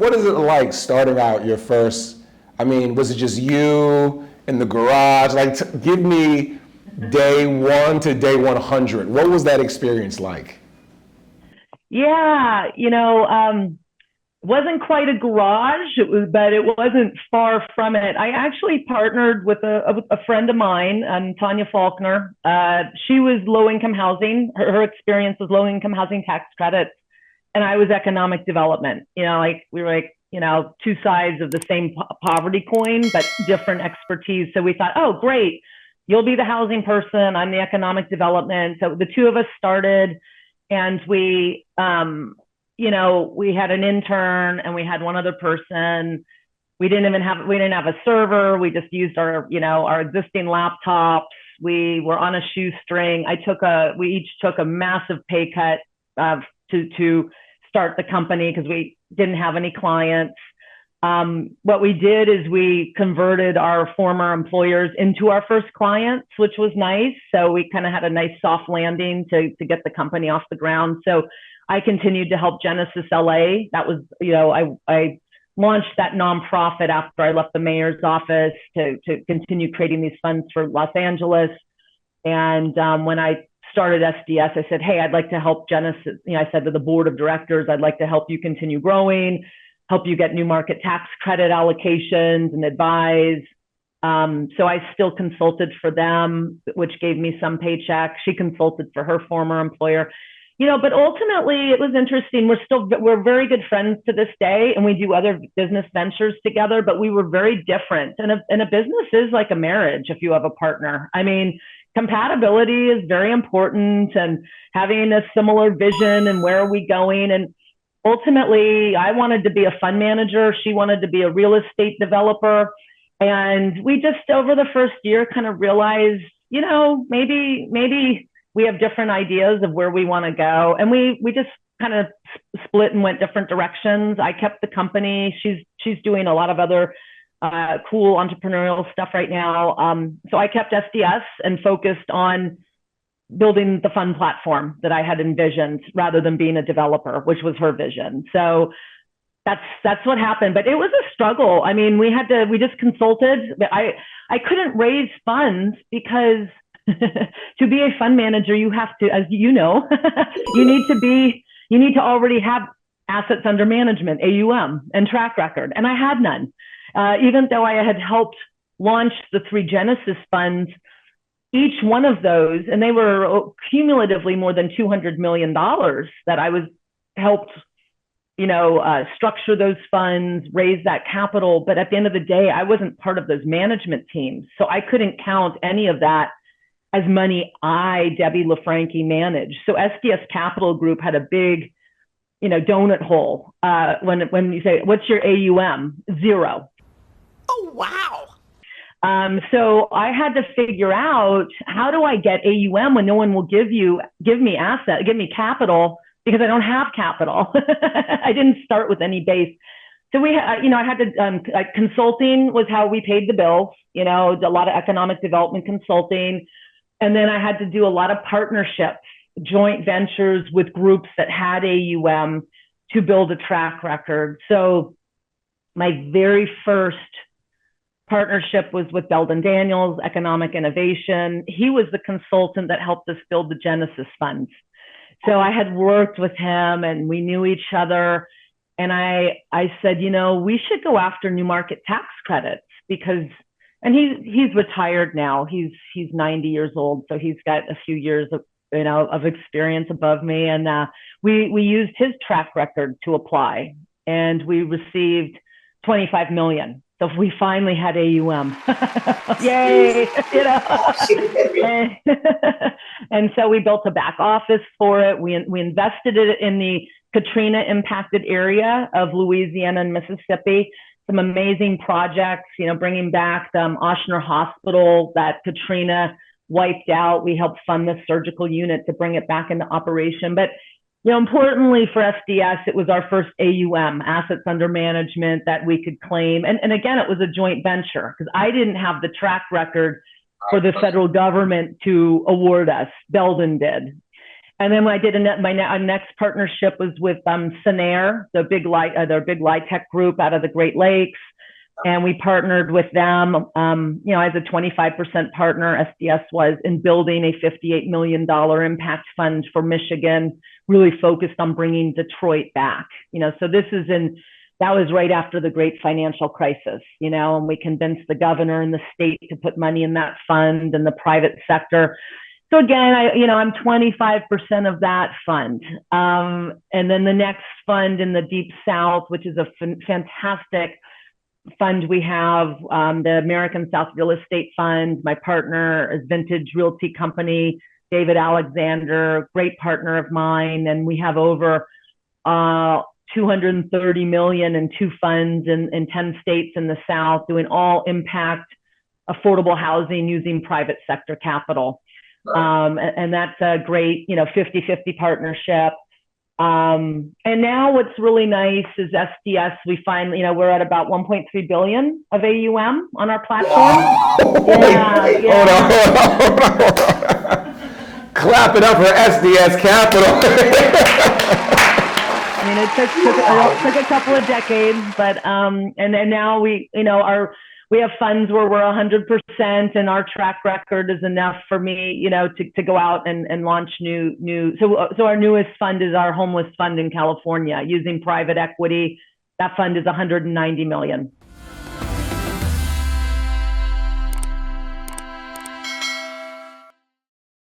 what is it like starting out your first, I mean, was it just you in the garage? Like, give me day one to day 100. What was that experience like? Yeah, wasn't quite a garage, but it wasn't far from it. I actually partnered with a friend of mine, Tanya Faulkner. She was low income housing. Her experience was low income housing tax credits, and I was economic development. Like we were like, two sides of the same poverty coin, but different expertise. So we thought, oh, great, you'll be the housing person, I'm the economic development. So the two of us started, and we had an intern and we had one other person. We didn't have a server. We just used our existing laptops. We were on a shoestring. We each took a massive pay cut to start the company because we didn't have any clients. What we did is we converted our former employers into our first clients, which was nice. So we kind of had a nice soft landing to get the company off the ground. So I continued to help Genesis LA. That was, I launched that nonprofit after I left the mayor's office to continue creating these funds for Los Angeles. And when I started SDS, I said, hey, I'd like to help Genesis. I said to the board of directors, I'd like to help you continue growing, help you get new market tax credit allocations and advise. So I still consulted for them, which gave me some paycheck. She consulted for her former employer. But ultimately it was interesting. We're very good friends to this day, and we do other business ventures together, but we were very different. And a business is like a marriage if you have a partner. I mean, compatibility is very important, and having a similar vision and where are we going. And ultimately I wanted to be a fund manager. She wanted to be a real estate developer. And we just, over the first year, kind of realized, maybe we have different ideas of where we want to go. And we just kind of split and went different directions. I kept the company. She's doing a lot of other cool entrepreneurial stuff right now. So I kept SDS and focused on building the fund platform that I had envisioned rather than being a developer, which was her vision. So that's what happened. But it was a struggle. I mean, we just consulted. I couldn't raise funds because to be a fund manager, you have to, as you know, you need to already have assets under management, AUM, and track record. And I had none. Even though I had helped launch the 3 Genesis funds, each one of those, and they were cumulatively more than $200 million that I was helped, structure those funds, raise that capital. But at the end of the day, I wasn't part of those management teams. So I couldn't count any of that as money Debbie LaFranchi, managed. So SDS Capital Group had a big, donut hole. When you say, what's your AUM? 0. Oh, wow. So I had to figure out, how do I get AUM when no one will give me capital, because I don't have capital. I didn't start with any base. So I had to, consulting was how we paid the bills, a lot of economic development consulting. And then I had to do a lot of partnerships, joint ventures with groups that had AUM to build a track record. So my very first partnership was with Belden Daniels, Economic Innovation. He was the consultant that helped us build the Genesis funds. So I had worked with him and we knew each other. And I said, we should go after new market tax credits because, and he's retired now. He's 90 years old. So he's got a few years of experience above me. And we used his track record to apply, and we received 25 million. So we finally had AUM. Yay, and so we built a back office for it. We invested it in the Katrina impacted area of Louisiana and Mississippi. Some amazing projects, bringing back the Ochsner Hospital that Katrina wiped out. We helped fund the surgical unit to bring it back into operation. But importantly for SDS, it was our first AUM, assets under management, that we could claim. And again, it was a joint venture because I didn't have the track record for the federal government to award us. Belden did. And then I did our next partnership was with Sinair, their big light tech group out of the Great Lakes. And we partnered with them, as a 25% partner, SDS was, in building a $58 million impact fund for Michigan, really focused on bringing Detroit back. So that was right after the great financial crisis, and we convinced the governor and the state to put money in that fund and the private sector. So again, I'm 25% of that fund. And then the next fund in the Deep South, which is a fantastic fund we have, the American South Real Estate Fund. My partner is Vintage Realty Company, David Alexander, great partner of mine. And we have over 230 million in two funds in 10 states in the South, doing all impact affordable housing using private sector capital. And that's a great, 50-50 partnership. And now what's really nice is SDS, we finally, we're at about 1.3 billion of AUM on our platform. Hold on. Clap it up for SDS Capital. I mean, it took a couple of decades, but, and now we have funds where we're 100%, and our track record is enough for me, to go out and launch new. So our newest fund is our homeless fund in California using private equity. That fund is 190 million.